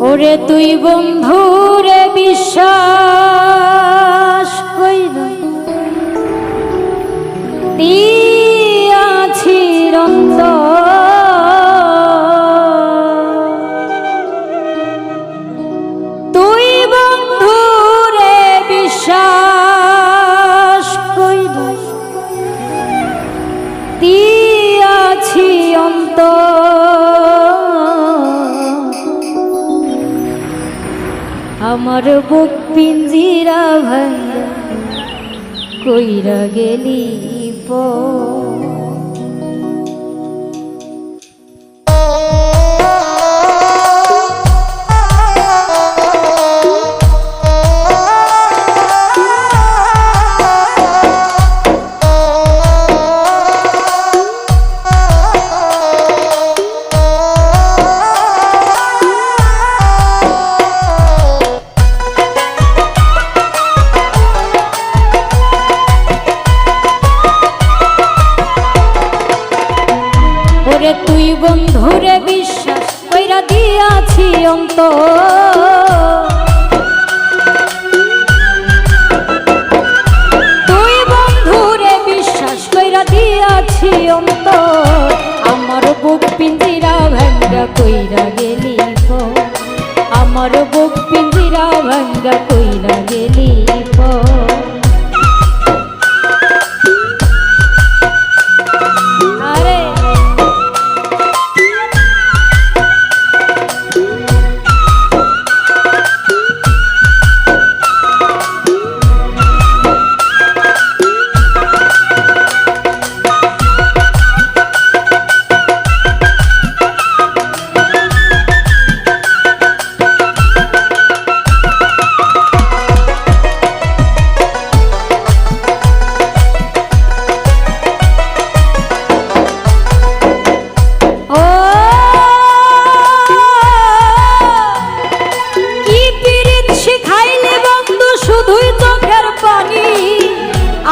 ওরে তুই বন্ধুরে বিশ্বাস কইরা দিয়াছি অন্তর, তুই বন্ধুরে বিশ্বাস কইরা দিয়াছি অন্তর, আমার বুক পিঞ্জিরা ভাইয়া কইরা গেলি ওরে তুই বন্ধুরে বিশ্বাস কইরা দিয়াছি অন্তর, তুই বন্ধুরে বিশ্বাস কইরা দিয়াছি অন্তর, আমার বুক পিঞ্জিরা ভাঙ্গা কইরা গেলি পর, আমার বুক পিঞ্জিরা ভাঙ্গা কইরা গেলি পর।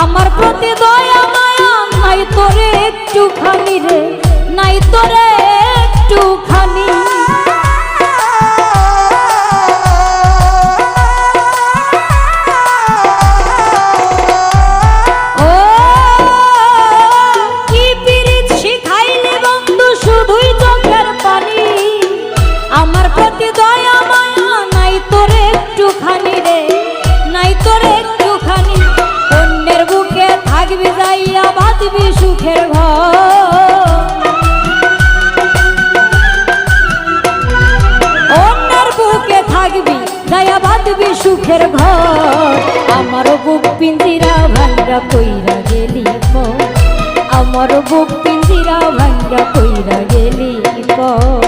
আমার প্রতি দয়া মায়া নাই তোরে একটুখানি রে, নাই তোরে একটুখানি, ও কি পিরিত শিখাইলি বন্ধু শুধুই চোখের পানি, আমার প্রতি দয়া মায়া নাই তোরে একটুখানি রে, নাই তোরে একটুখানি, অন্যের বুকে থাকবি যাইয়া বাঁধবি সুখের ঘর, অন্যের বুকে থাকবি যাইয়া বাঁধবি সুখের ঘর, আমার বুক পিঞ্জিরা ভাঙ্গা কইরা গেলি পর, আমার বুক পিঞ্জিরা ভাঙ্গা কইরা গেলি পর।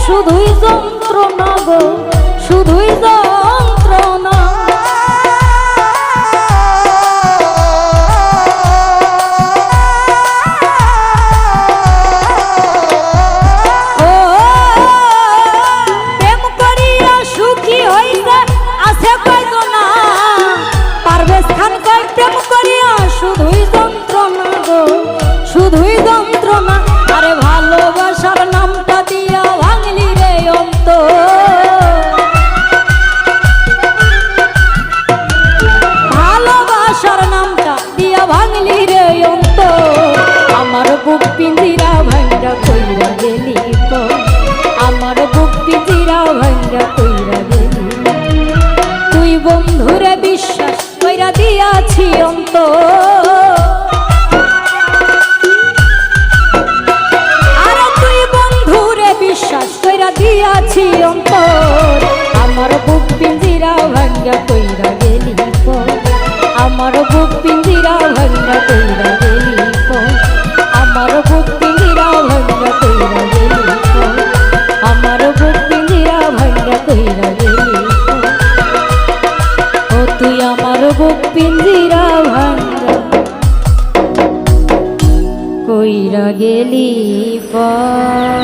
শুধুই যন্ত্রণা গো, শুধুই যন্ত্রণা, ও প্রেম করিয়া সুখী হইতে আছে কয়জনা, পারভেজ খান কয় প্রেম করিয়া শুধুই যন্ত্রণা গো, শুধুই যন্ত্রণা, আরে ভালোবাসার নামটা দিয়া ভাঙলি রে অন্তর, ভালোবাসার নামটা দিয়া ভাঙলি রে অন্তর, আমার বুক পিঞ্জিরা ভাঙ্গা কইরা গেলি পর, আমার বুক পিঞ্জিরা ভাঙ্গা কইরা গেলি, তুই বন্ধুরে বিশ্বাস কইরা দিয়াছি অন্তর, আরে তুই বন্ধুরে বিশ্বাস আছি অন্তর আমার বুক পিঞ্জিরা ভাঙ্গা কইরা গেলি পর আমার বুক পিঞ্জিরা ভাঙ্গা কইরা গেলি পর আমার বুক পিঞ্জিরা ভাঙ্গা কইরা গেলি পর আমার বুক পিঞ্জিরা ভাঙ্গা কইরা গেলি পর ও তুই আমার বুক পিঞ্জিরা ভাঙ্গা কইরা গেলি পর